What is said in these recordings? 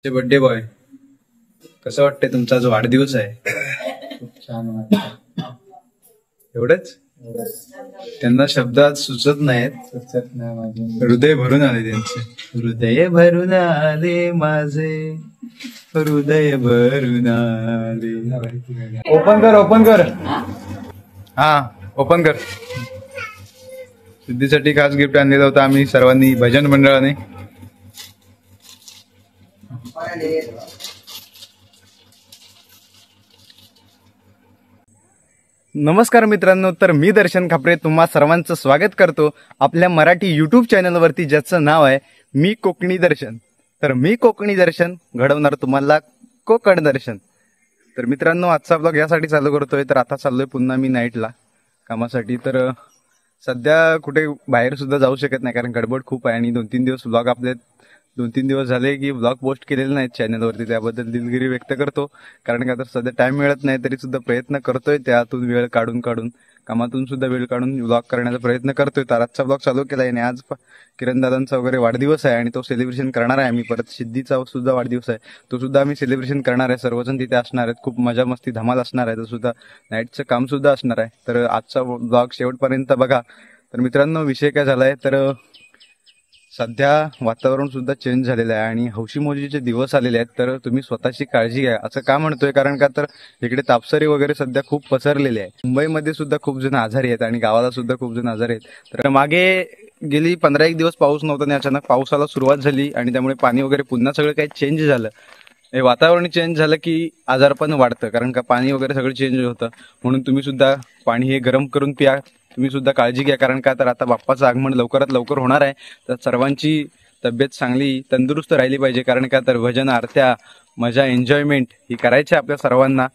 Birthday boy, कसं वाटतंय? तुमचा जो वाढदिवस आहे खूप छान वाटतं. एवढंच त्यांना शब्दात सुचत नाहीत. सुचत नाही माझे. हृदय भरून आले त्यांचे. हृदय भरून आले माझे, हृदय भरून आले. ओपन कर, ओपन कर. हा, ओपन कर. सिद्धीसाठी खास गिफ्ट आणलेलं होतं आम्ही सर्वांनी, भजन मंडळाने. नमस्कार मित्रांनो, तर मी दर्शन खापरे तुम्हा सर्वांचं स्वागत करतो आपल्या मराठी यूट्यूब चॅनलवरती, ज्याचं नाव आहे मी कोकणी दर्शन. तर मी कोकणी दर्शन घडवणार तुम्हाला कोकण दर्शन. तर मित्रांनो, आजचा ब्लॉग यासाठी चालू करतोय, तर आता चाललोय पुन्हा मी नाईटला कामासाठी. तर सध्या कुठे बाहेर सुद्धा जाऊ शकत नाही कारण गडबड खूप आहे आणि 2-3 दिवस ब्लॉग आपले 2-3 दिवस झाले की ब्लॉग पोस्ट केलेले नाहीत चॅनलवरती. त्याबद्दल दिलगिरी व्यक्त करतो, कारण का तर सध्या टाइम मिळत नाही. तरी सुद्धा प्रयत्न करतोय, त्यातून वेळ काढून कामातून सुद्धा वेळ काढून ब्लॉग करण्याचा प्रयत्न करतोय. तर आजचा ब्लॉग चालू केला आहे आणि आज किरण दादांचा वगैरे वाढदिवस आहे आणि तो सेलिब्रेशन करणार आहे आम्ही. परत सिद्धीचा सुद्धा वाढदिवस आहे, तो सुद्धा आम्ही सेलिब्रेशन करणार आहे. सर्वजण तिथे असणार आहेत, खूप मजा मस्ती धमाल असणार आहे. तर सुद्धा नाईटचं काम सुद्धा असणार आहे. तर आजचा ब्लॉग शेवटपर्यंत बघा. तर मित्रांनो, विषय काय झालाय, तर सध्या वातावरण सुद्धा चेंज झालेलं आहे आणि हौशी मौजीचे दिवस आलेले आहेत. तर तुम्ही स्वतःची काळजी घ्या, असं का म्हणतोय, कारण का तर इकडे तापसरी वगैरे सध्या खूप पसरलेली आहे. मुंबईमध्ये सुद्धा खूप जण आजारी आहेत आणि गावाला सुद्धा खूप जण आजारी आहेत. तर मागे गेली 15-1 दिवस पाऊस नव्हता आणि अचानक पावसाला सुरुवात झाली आणि त्यामुळे पाणी वगैरे पुन्हा सगळं काही चेंज झालं. हे वातावरण चेंज झालं की आजारपण वाढतं, कारण का पाणी वगैरे सगळं चेंज होतं. म्हणून तुम्ही सुद्धा पाणी हे गरम करून प्या. तुम्ही सुद्धा काळजी घ्या, कारण का तर आता बाप्पाचं आगमन लवकरात लवकर होणार आहे. तर सर्वांची तब्येत चांगली तंदुरुस्त राहिली पाहिजे, कारण का तर भजन आरत्या मजा एन्जॉयमेंट ही करायची आपल्या सर्वांना.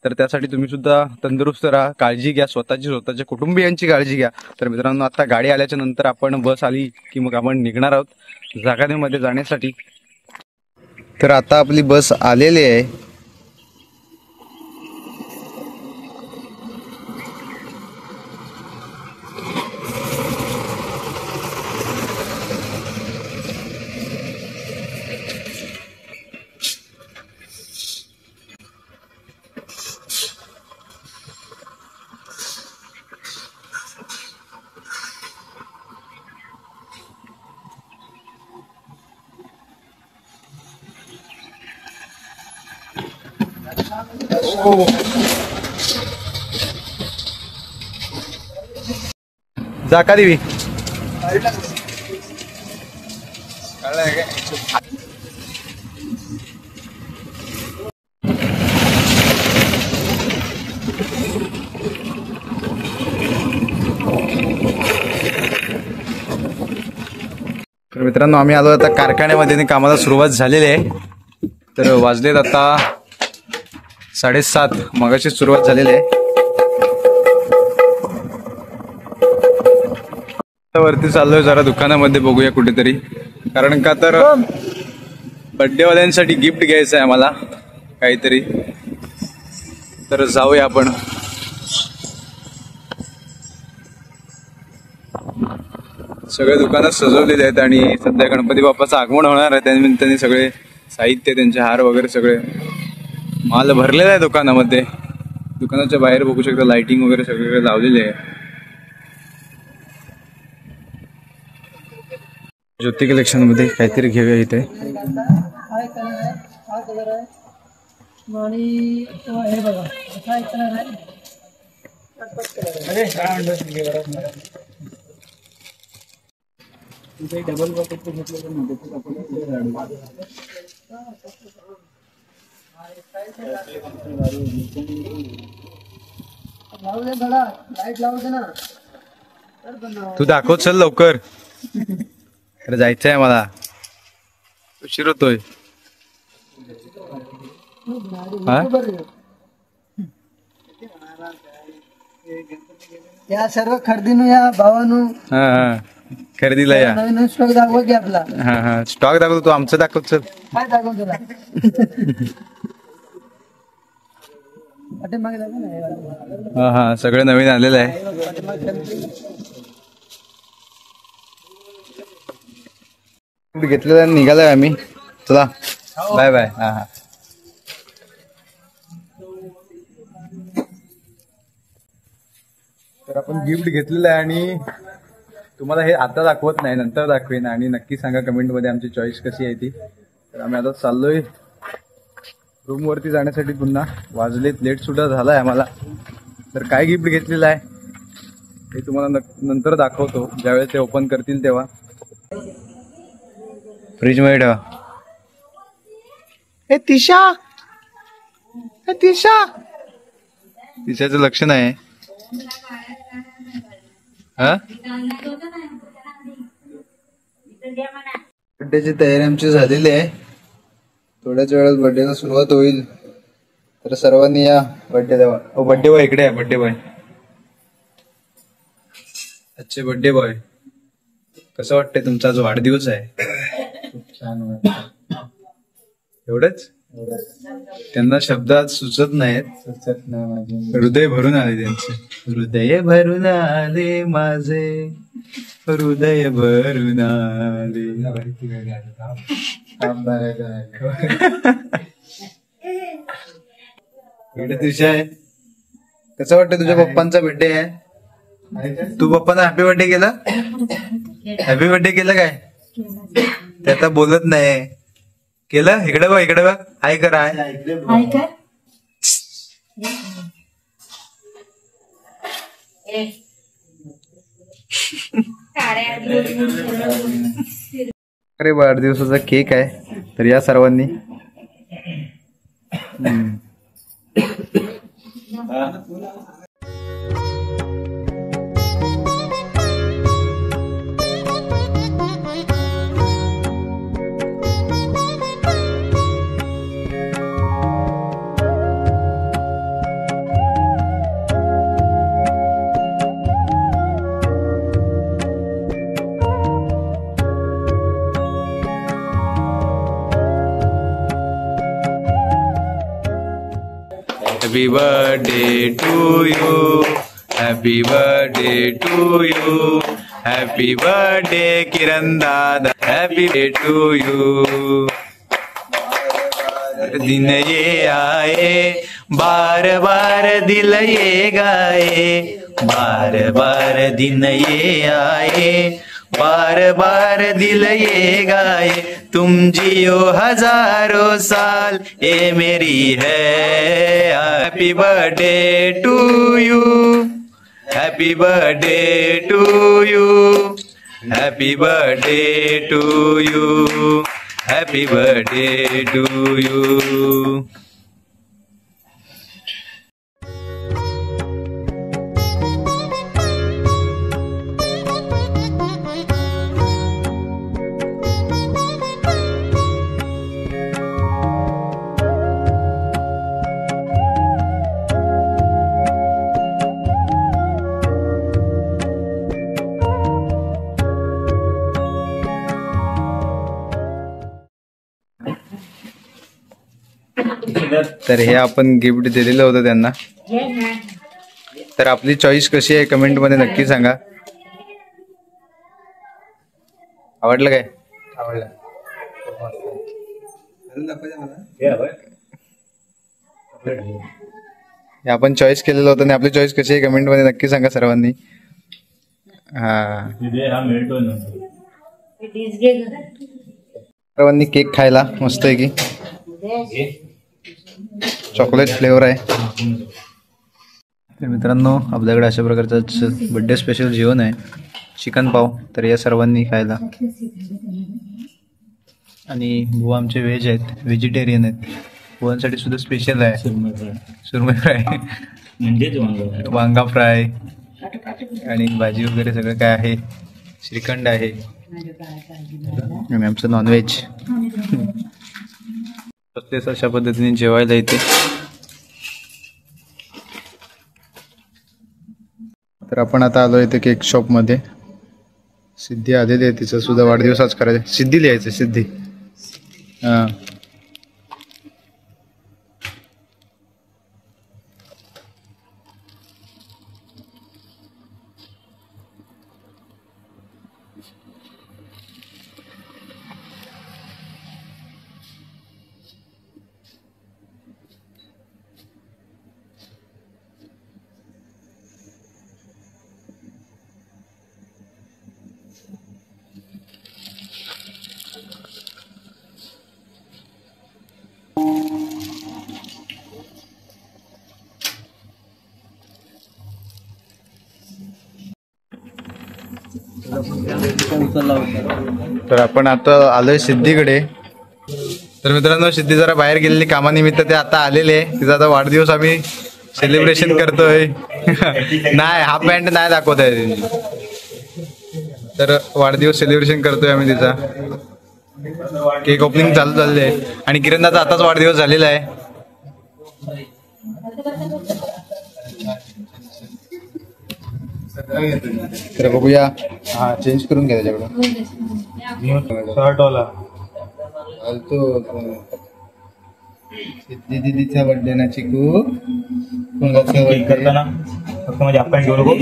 तर त्यासाठी तुम्ही सुद्धा तंदुरुस्त राहा, काळजी घ्या, स्वतःच्या कुटुंबियांची काळजी घ्या. तर मित्रांनो, आता गाडी आल्याच्या नंतर आपण बस आली की मग आपण निघणार आहोत जागानेमध्ये जाण्यासाठी. तर आता आपली बस आलेली आहे. जाका देवी तर मित्रांनो, आम्ही आलो आता कारखान्यामध्ये, कामाला सुरुवात झालेली आहे. तर वाजलेत आता 7:30, मगाशी सुरुवात झालेली आहे. वरती चाललोय जरा दुकानामध्ये, बघूया कुठेतरी, कारण का तर बर्थडेवाल्यांसाठी गिफ्ट घ्यायचं आहे आम्हाला काहीतरी. तर जाऊया आपण. सगळे दुकानं सजवलेले आहेत आणि सध्या गणपती बाप्पाचं आगमन होणार आहे, त्यानिमित्ताने सगळे साहित्य, त्यांचे हार वगैरे सगळे माल भरलेला आहे दुकानामध्ये. दुकानाच्या बाहेर बघू शकता लाइटिंग वगैरे सगळीकडे लावलेली आहे. ज्योती कलेक्शन मध्ये काहीतरी घेऊया इथे. डबल बकेट घेतलं तू दाखव, चल लवकर, अरे जायचंय मला, उशीर होतोय. या सर्व खरेदीनं या भावानं खरेदीला या. नवीन स्टॉक दाखवा की आपला. हा, स्टॉक दाखवतो, तू आमचं दाखव. चल, काय दाखव तुला. हा, सगळं नवीन आलेलं आहे. घेतलेलं निघालोय आम्ही. चला बाय बाय. हा हा. तर आपण गिफ्ट घेतलेलं आहे आणि तुम्हाला हे आता दाखवत नाही, नंतर दाखवेन. आणि नक्की सांगा कमेंट मध्ये आमची चॉईस कशी आहे ती. तर आम्ही आता चाललोय रूम वरती जाण्यासाठी. पुन्हा वाजलेत, लेट सुद्धा झालाय आम्हाला. तर काय गिफ्ट घेतलेलं आहे हे तुम्हाला नंतर दाखवतो, ज्यावेळेस ते ओपन करतील तेव्हा. फ्रीज मध्ये ठेवा. ए तिशा, ए तिशा. तिशाचं लक्ष नाही. हा, बर्थडेची तयारी आमची झालेली आहे. थोड्याच वेळात बर्थडेला सुरुवात होईल. तर सर्वांनी या बर्थडे देवा. बर्थडे बॉय इकडे आहे. बर्थडे बॉय, अच्छे बर्थडे बॉय. कसं वाटतंय तुमचा जो वाढदिवस आहे? खूप छान वाटतं. एवढंच? त्यांना शब्दात सुचत नाहीत. सुचत नाही माझे. हृदय भरून आले त्यांचे. हृदय भरून आले माझे, हृदय भरून आले. इकडे तुझ्या आहे. कसं वाटतं तुझ्या पप्पांचा बर्थडे आहे? तू पप्पांना हॅपी बर्थडे केला? हॅपी बर्थडे केलं काय? ते आता बोलत नाही. केलं? इकडे बघ, इकडे बघ. हाय कर, हाय. हाय कर. अरे वाढदिवसाचा केक आहे. तर या सर्वांनी. Happy birthday to you. Happy birthday to you. Happy birthday किरण दादा. Happy birthday to you. दिन ये आए, बार बार दिल ये गाए. बार बार दिन ये आए, बार बार दिल ये गाए. तुम जियो हजारों साल, ये मेरी है. Happy birthday to you. Happy birthday to you. Happy birthday to you. Happy birthday to you. तर हे आपण गिफ्ट दिलेलं होतं त्यांना. तर आपली चॉईस कशी आहे कमेंट मध्ये नक्की सांगा. आवडलं काय? आवडलं. हे आपण चॉईस केलेलं होतं आणि आपली चॉईस कशी आहे कमेंट मध्ये नक्की सांगा सर्वांनी. हा, सर्वांनी केक खायला मस्त आहे की. चॉकलेट फ्लेवर आहे. तर मित्रांनो, आपल्याकडे अशा प्रकारचं बर्थडे स्पेशल जेवण आहे, चिकन पाव. तर या सर्वांनी खायला. आणि बुवा आमचे व्हेज आहेत, व्हेजिटेरियन आहेत. बुवांसाठी सुद्धा स्पेशल आहे सुरमई फ्राय, म्हणजे वांगा फ्राय आणि भाजी वगैरे सगळं काय आहे. श्रीखंड आहे आणि आमचं नॉनव्हेज. प्रत्येक अशा पद्धतीने जेवायला येते. तर आपण आता आलो इथे केक शॉप मध्ये. सिद्धी आलेली आहे, तिचा सुद्धा वाढदिवस आज करायचा. सिद्धी लिहायचं, सिद्धी. हा, उचलला होता. तर आपण आता आलोय सिद्धीकडे. तर मित्रांनो, सिद्धी जरा बाहेर गेलेली कामानिमित्त ते आता आलेले. तिचा आता वाढदिवस आम्ही सेलिब्रेशन करतोय. नाही, हा पॅन्ट नाही दाखवत आहे तिची. तर वाढदिवस सेलिब्रेशन करतोय आम्ही तिचा. केक ओपनिंग चालू झालेली आहे आणि किरणदाचा आताच वाढदिवस झालेला आहे. तर बघूया. हा, चेंज करून घ्या त्याच्याकडून शर्टवाला सिद्धी दीदीचा बर्थडे ना चिकू. केक करताना फक्त माझी आपण घेऊ नको.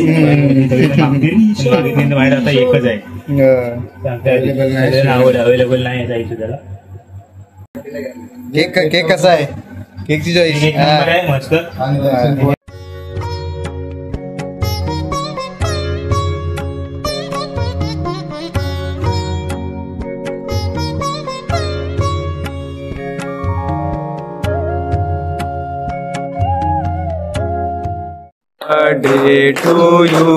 बाहेर आता एकच आहे, अवेलेबल नाही जायचं त्याला. केक कसा आहे? केकची चॉईस एक नंबर आहे, मस्त. Birthday to you,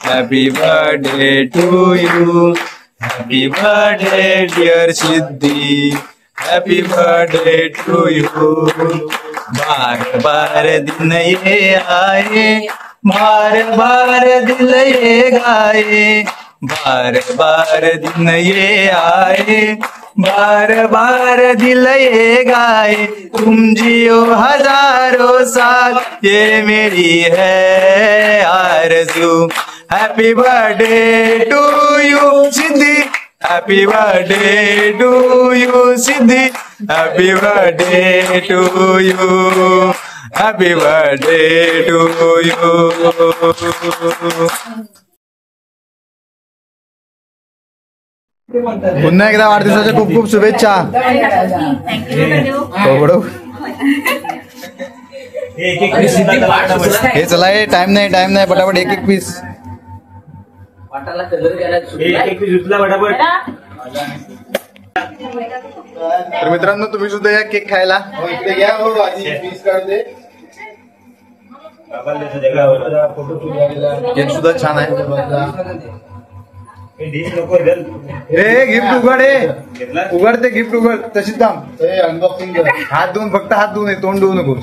happy birthday to you, happy birthday dear Siddhi, happy birthday to you. बार बार दिन ये आए, बार बार दिल ये गाए, बार बार दिन ये आए, बार बार दिल ये गाए, तुम जियो हजारों साल, ये मेरी है आरज़ू. Happy birthday to you Siddhi, happy birthday to you Siddhi, happy birthday to you, happy birthday to you. पुन्हा एकदा वाढदिवसाच्या खूप खूप शुभेच्छा. हे चला, हे टाइम नाही पटापट एक एक पीस. तर मित्रांनो, तुम्ही सुद्धा या केक खायला. इकडे घ्या. हो, आधी पीस काढते. केक सुद्धा छान आहे. हे गिफ्ट उघड, उघड ते गिफ्ट उघड. तशीच थांब. अनबॉक्सिंग हात धुवून, फक्त हात धुवून, तोंड धुवू नको.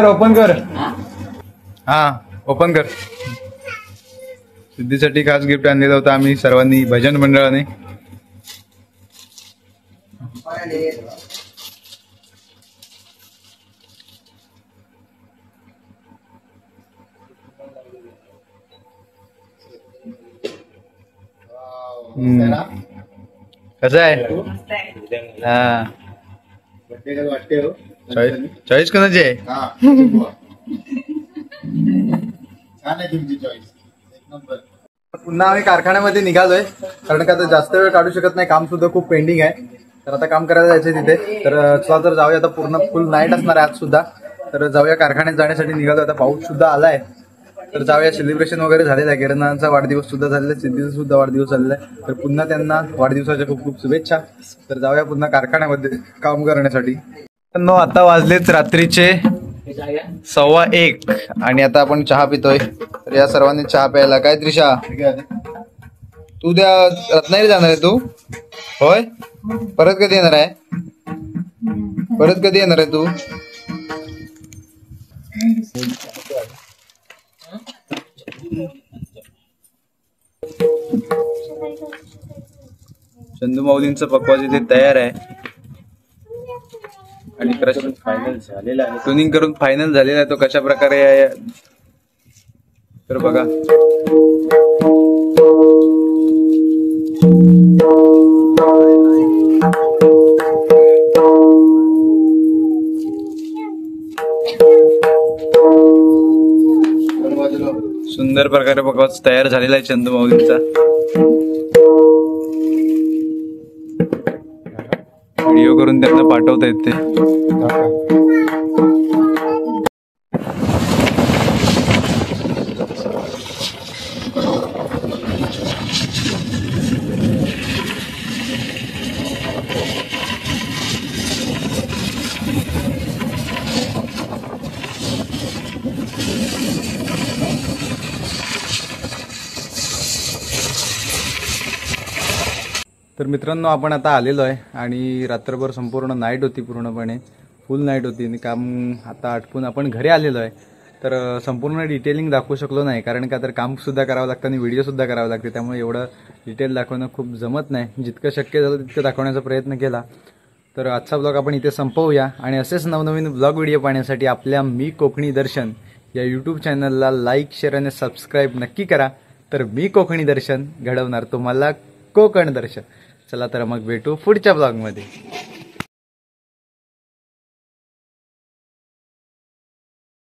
ओपन कर. हा, ओपन कर. सिद्धीसाठी खास गिफ्ट आणलेलं होतं आम्ही सर्वांनी, भजन मंडळाने. कसं आहे? हा, चॉईस कोणाची आहे? पुन्हा आम्ही कारखान्यामध्ये निघालोय, कारण का आता जास्त वेळ काढू शकत नाही. काम सुद्धा खूप पेंडिंग आहे. तर आता काम करायला जायचंय तिथे. तर चला तर जाऊया. आता पूर्ण फुल नाईट असणार आहे आज सुद्धा. तर जाऊया, कारखान्यात जाण्यासाठी निघालो. आता पाऊस सुद्धा आलाय. तर जाऊया. सेलिब्रेशन वगैरे झालेलं आहे. किरणांचा वाढदिवस सुद्धा झालेला आहे, सिद्धीचा सुद्धा वाढदिवस झालेला आहे. तर पुन्हा त्यांना वाढदिवसाच्या खूप खूप शुभेच्छा. तर जाऊया पुन्हा कारखान्यामध्ये काम करण्यासाठी. आता वाजलेच रात्रीचे 1:15 आणि आता आपण चहा पितोय. तर या सर्वांनी चहा प्यायला. काय त्रिशा, तू उद्या रत्नागिरी जाणार आहे तू? होय. परत कधी येणार आहे? तू? चंदू माऊलींचं पकवाज इथे तयार आहे आणि फायनल झालेला आहे. ट्युनिंग करून फायनल झालेला आहे तो. कशा प्रकारे आहे तर बघा. सुंदर प्रकारे पकवाज तयार झालेला आहे चंदू माऊलींचा. व्हिडिओ करून त्यांना पाठवता येते. तर मित्रांनो आपण आता आलेलो आहे आणि रात्रभर संपूर्ण नाईट होती, पूर्णपणे फुल नाईट होती आणि काम आता आटपून आपण घरी आलेलो आहे. तर संपूर्ण डिटेलिंग दाखवू शकलो नाही, कारण का तर कामसुद्धा करावं लागतं आणि व्हिडिओसुद्धा करावं लागते, त्यामुळे एवढं डिटेल दाखवणं खूप जमत नाही. जितकं शक्य झालं तितकं दाखवण्याचा प्रयत्न केला. तर आजचा ब्लॉग आपण इथे संपवूया आणि असेच नवनवीन ब्लॉग व्हिडिओ पाहण्यासाठी आपल्या मी कोकणी दर्शन या यूट्यूब चॅनलला लाईक, शेअर आणि सबस्क्राईब नक्की करा. तर मी कोकणी दर्शन घडवणार तुम्हाला कोकण दर्शन. चला तर मग भेटू पुढच्या ब्लॉगमध्ये.